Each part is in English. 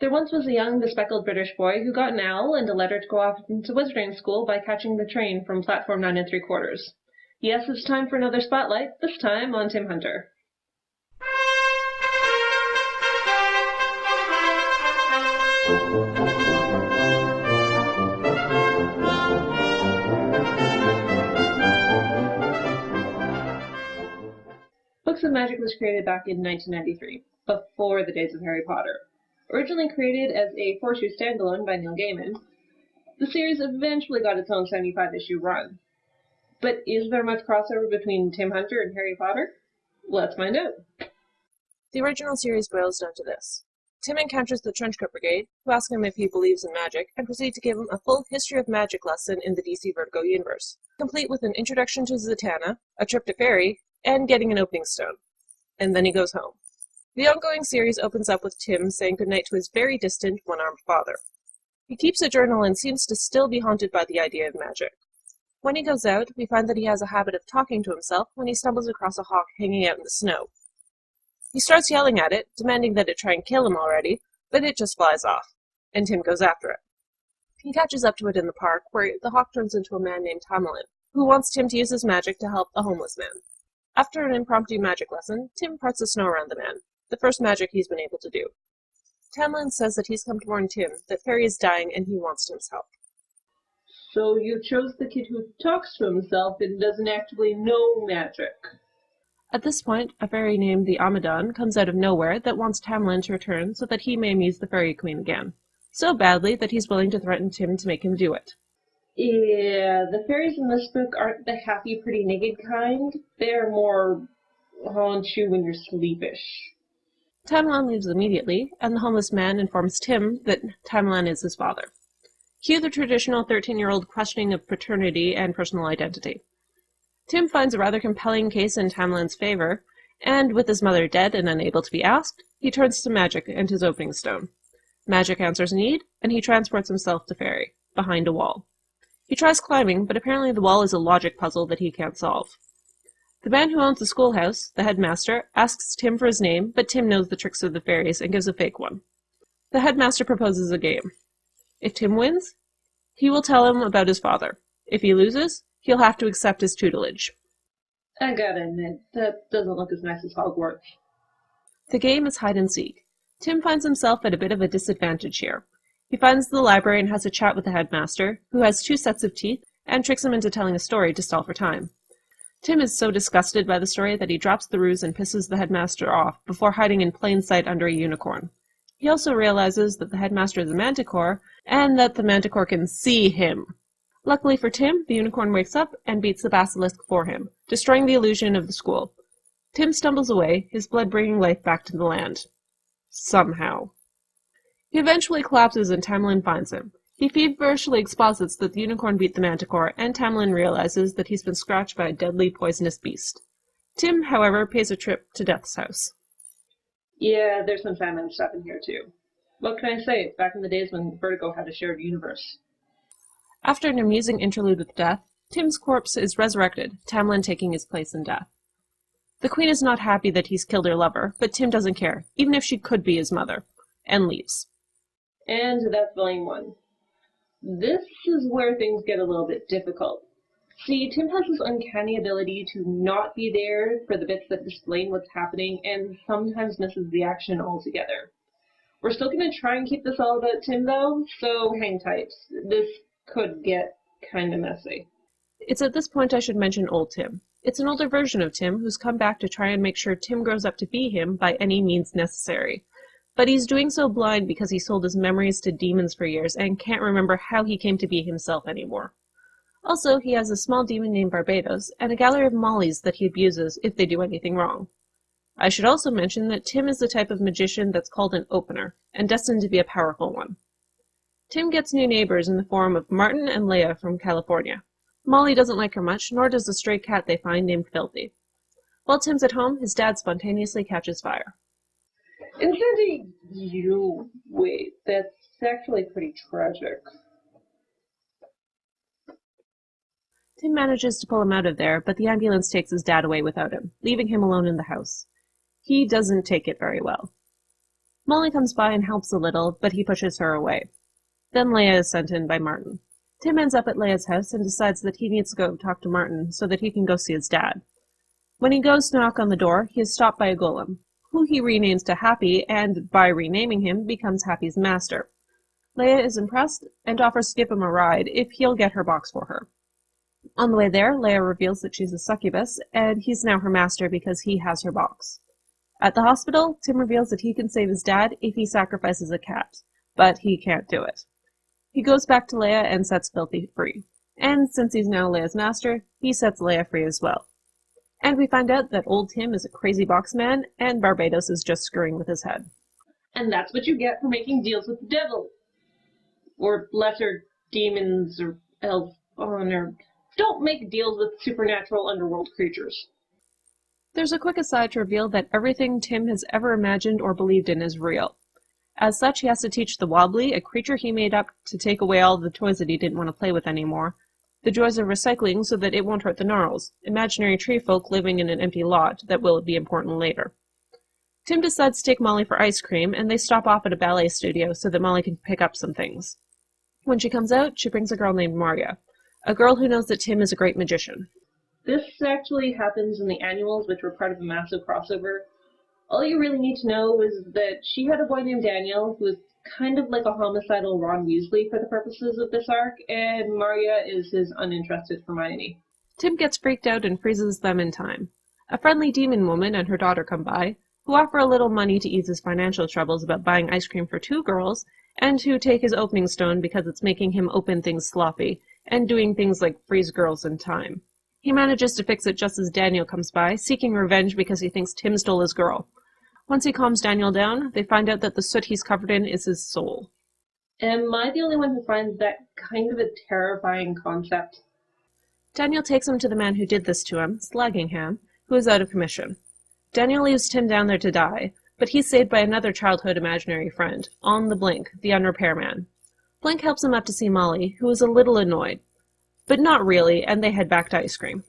There once was a young, bespectacled British boy who got an owl and a letter to go off into wizarding school by catching the train from platform 9 3/4. Yes, it's time for another spotlight, this time on Tim Hunter. Books of Magic was created back in 1993, before the days of Harry Potter. Originally created as a 4-issue standalone by Neil Gaiman, the series eventually got its own 75-issue run. But is there much crossover between Tim Hunter and Harry Potter? Let's find out. The original series boils down to this. Tim encounters the Trenchcoat Brigade, who ask him if he believes in magic, and proceed to give him a full history of magic lesson in the DC Vertigo universe, complete with an introduction to Zatanna, a trip to Fairy, and getting an opening stone. And then he goes home. The ongoing series opens up with Tim saying goodnight to his very distant, one-armed father. He keeps a journal and seems to still be haunted by the idea of magic. When he goes out, we find that he has a habit of talking to himself when he stumbles across a hawk hanging out in the snow. He starts yelling at it, demanding that it try and kill him already, but it just flies off, and Tim goes after it. He catches up to it in the park, where the hawk turns into a man named Tamerlane, who wants Tim to use his magic to help a homeless man. After an impromptu magic lesson, Tim parts the snow around the man, the first magic he's been able to do. Tamerlane says that he's come to warn Tim that Fairy is dying and he wants Tim's help. So you chose the kid who talks to himself and doesn't actively know magic. At this point, a fairy named the Amadon comes out of nowhere that wants Tamerlane to return so that he may amuse the Fairy Queen again, so badly that he's willing to threaten Tim to make him do it. Yeah, the fairies in this book aren't the happy, pretty, naked kind. They're more haunt you when you're sleepish. Tamerlane leaves immediately, and the homeless man informs Tim that Tamerlane is his father. Cue the traditional 13-year-old questioning of paternity and personal identity. Tim finds a rather compelling case in Tamerlane's favor, and with his mother dead and unable to be asked, he turns to magic and his opening stone. Magic answers need, and he transports himself to Fairy, behind a wall. He tries climbing, but apparently the wall is a logic puzzle that he can't solve. The man who owns the schoolhouse, the headmaster, asks Tim for his name, but Tim knows the tricks of the fairies and gives a fake one. The headmaster proposes a game. If Tim wins, he will tell him about his father. If he loses, he'll have to accept his tutelage. I gotta admit, that doesn't look as nice as Hogwarts. The game is hide and seek. Tim finds himself at a bit of a disadvantage here. He finds the library and has a chat with the headmaster, who has 2 sets of teeth, and tricks him into telling a story to stall for time. Tim is so disgusted by the story that he drops the ruse and pisses the headmaster off before hiding in plain sight under a unicorn. He also realizes that the headmaster is a manticore, and that the manticore can see him. Luckily for Tim, the unicorn wakes up and beats the basilisk for him, destroying the illusion of the school. Tim stumbles away, his blood bringing life back to the land. Somehow. He eventually collapses and Tamerlane finds him. He feverishly exposits that the unicorn beat the manticore, and Tamerlane realizes that he's been scratched by a deadly, poisonous beast. Tim, however, pays a trip to Death's house. Yeah, there's some Sandman stuff in here too. What can I say? It's back in the days when Vertigo had a shared universe. After an amusing interlude with Death, Tim's corpse is resurrected, Tamerlane taking his place in Death. The Queen is not happy that he's killed her lover, but Tim doesn't care, even if she could be his mother, and leaves. And that's Volume 1. This is where things get a little bit difficult. See, Tim has this uncanny ability to not be there for the bits that explain what's happening, and sometimes misses the action altogether. We're still going to try and keep this all about Tim, though, so hang tight. This could get kind of messy. It's at this point I should mention Old Tim. It's an older version of Tim who's come back to try and make sure Tim grows up to be him by any means necessary. But he's doing so blind because he sold his memories to demons for years and can't remember how he came to be himself anymore. Also, he has a small demon named Barbados and a gallery of mollies that he abuses if they do anything wrong. I should also mention that Tim is the type of magician that's called an opener, and destined to be a powerful one. Tim gets new neighbors in the form of Martin and Leia from California. Molly doesn't like her much, nor does the stray cat they find named Filthy. While Tim's at home, his dad spontaneously catches fire. Instead you... Wait, that's actually pretty tragic. Tim manages to pull him out of there, but the ambulance takes his dad away without him, leaving him alone in the house. He doesn't take it very well. Molly comes by and helps a little, but he pushes her away. Then Leia is sent in by Martin. Tim ends up at Leia's house and decides that he needs to go talk to Martin so that he can go see his dad. When he goes to knock on the door, he is stopped by a golem, who he renames to Happy and, by renaming him, becomes Happy's master. Leia is impressed and offers to give him a ride if he'll get her box for her. On the way there, Leia reveals that she's a succubus, and he's now her master because he has her box. At the hospital, Tim reveals that he can save his dad if he sacrifices a cat, but he can't do it. He goes back to Leia and sets Filthy free, and since he's now Leia's master, he sets Leia free as well. And we find out that old Tim is a crazy box man, and Barbados is just screwing with his head. And that's what you get for making deals with the devil. Or lesser demons or elves on Earth. Don't make deals with supernatural underworld creatures. There's a quick aside to reveal that everything Tim has ever imagined or believed in is real. As such, he has to teach the Wobbly, a creature he made up to take away all the toys that he didn't want to play with anymore, the joys of recycling so that it won't hurt the Gnarls, imaginary tree folk living in an empty lot that will be important later. Tim decides to take Molly for ice cream, and they stop off at a ballet studio so that Molly can pick up some things. When she comes out, she brings a girl named Marya, a girl who knows that Tim is a great magician. This actually happens in the annuals, which were part of a massive crossover. All you really need to know is that she had a boy named Daniel, who was kind of like a homicidal Ron Weasley for the purposes of this arc, and Marya is his uninterested Hermione. Tim gets freaked out and freezes them in time. A friendly demon woman and her daughter come by, who offer a little money to ease his financial troubles about buying ice cream for 2 girls, and who take his opening stone because it's making him open things sloppy, and doing things like freeze girls in time. He manages to fix it just as Daniel comes by, seeking revenge because he thinks Tim stole his girl. Once he calms Daniel down, they find out that the soot he's covered in is his soul. Am I the only one who finds that kind of a terrifying concept? Daniel takes him to the man who did this to him, Slaggingham, who is out of commission. Daniel leaves Tim down there to die, but he's saved by another childhood imaginary friend, On the Blink, the unrepair man. Blink helps him up to see Molly, who is a little annoyed. But not really, and they head back to ice cream.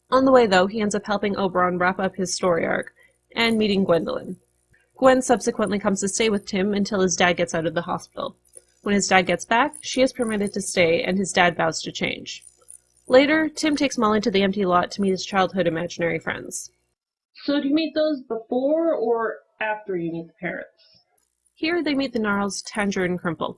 On the way, though, he ends up helping Oberon wrap up his story arc, and meeting Gwendolyn. Gwen subsequently comes to stay with Tim until his dad gets out of the hospital. When his dad gets back, she is permitted to stay, and his dad vows to change. Later, Tim takes Molly to the empty lot to meet his childhood imaginary friends. So do you meet those before or after you meet the parents? Here they meet the Gnarls, Tanger, and Crimple.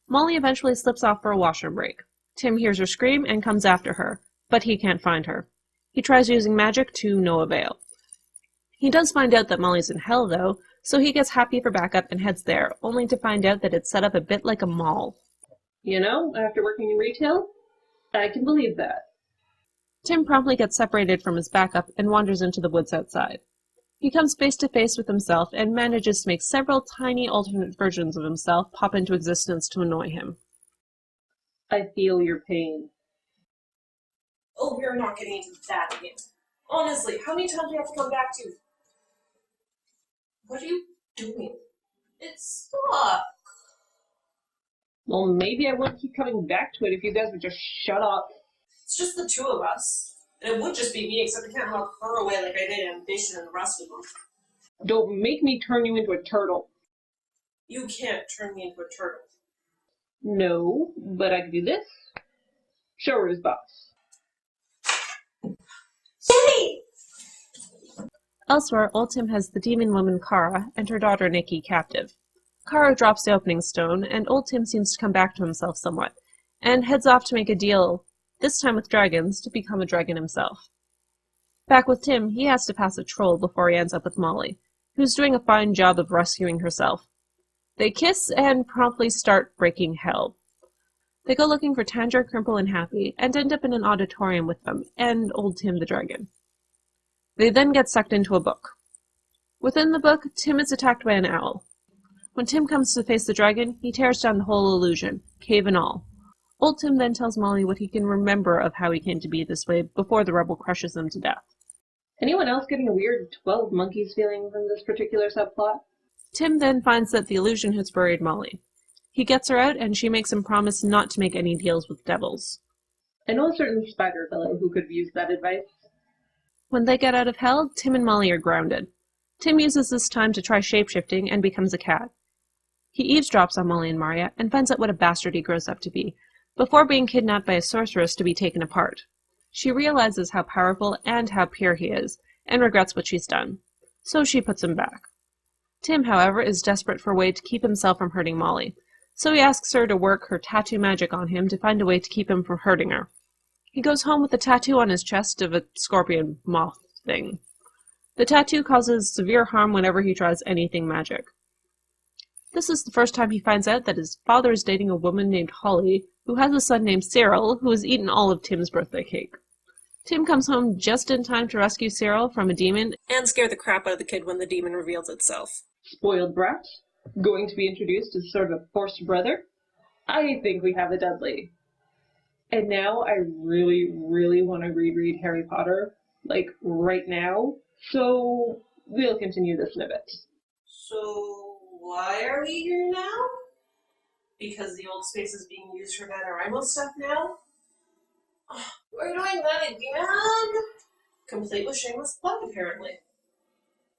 Molly eventually slips off for a washroom break. Tim hears her scream and comes after her, but he can't find her. He tries using magic to no avail. He does find out that Molly's in hell, though, so he gets Happy for backup and heads there, only to find out that it's set up a bit like a mall. You know, after working in retail, I can believe that. Tim promptly gets separated from his backup and wanders into the woods outside. He comes face to face with himself and manages to make several tiny alternate versions of himself pop into existence to annoy him. I feel your pain. Oh, we're not getting into that again. Honestly, how many times do we have to come back to? What are you doing? It's stuck. Well, maybe I wouldn't keep coming back to it if you guys would just shut up. It's just the 2 of us. And it would just be me, except I can't lock her away like I did Ambition and the rest of them. Don't make me turn you into a turtle. You can't turn me into a turtle. No, but I can do this. Show her his boss. Yay! Elsewhere, old Tim has the demon woman Kara and her daughter Nikki captive. Kara drops the opening stone, and old Tim seems to come back to himself somewhat, and heads off to make a deal, this time with dragons, to become a dragon himself. Back with Tim, he has to pass a troll before he ends up with Molly, who's doing a fine job of rescuing herself. They kiss and promptly start breaking hell. They go looking for Tanger, Crimple, and Happy, and end up in an auditorium with them, and old Tim the dragon. They then get sucked into a book. Within the book, Tim is attacked by an owl. When Tim comes to face the dragon, he tears down the whole illusion, cave and all. Old Tim then tells Molly what he can remember of how he came to be this way before the rebel crushes them to death. Anyone else getting a weird 12 Monkeys feeling from this particular subplot? Tim then finds that the illusion has buried Molly. He gets her out, and she makes him promise not to make any deals with devils. I know a certain spider fellow who could have used that advice. When they get out of hell, Tim and Molly are grounded. Tim uses this time to try shapeshifting and becomes a cat. He eavesdrops on Molly and Maria and finds out what a bastard he grows up to be, before being kidnapped by a sorceress to be taken apart. She realizes how powerful and how pure he is, and regrets what she's done. So she puts him back. Tim, however, is desperate for a way to keep himself from hurting Molly, so he asks her to work her tattoo magic on him to find a way to keep him from hurting her. He goes home with a tattoo on his chest of a scorpion moth thing. The tattoo causes severe harm whenever he tries anything magic. This is the first time he finds out that his father is dating a woman named Holly, who has a son named Cyril, who has eaten all of Tim's birthday cake. Tim comes home just in time to rescue Cyril from a demon and scare the crap out of the kid when the demon reveals itself. Spoiled brat, going to be introduced as sort of a forced brother. I think we have a Dudley. And now I really, really want to reread Harry Potter, like right now, so we'll continue this in a bit. So, why are we here now? Because the old space is being used for NaNoWriMo stuff now? We're doing that again? Complete with shameless plug, apparently.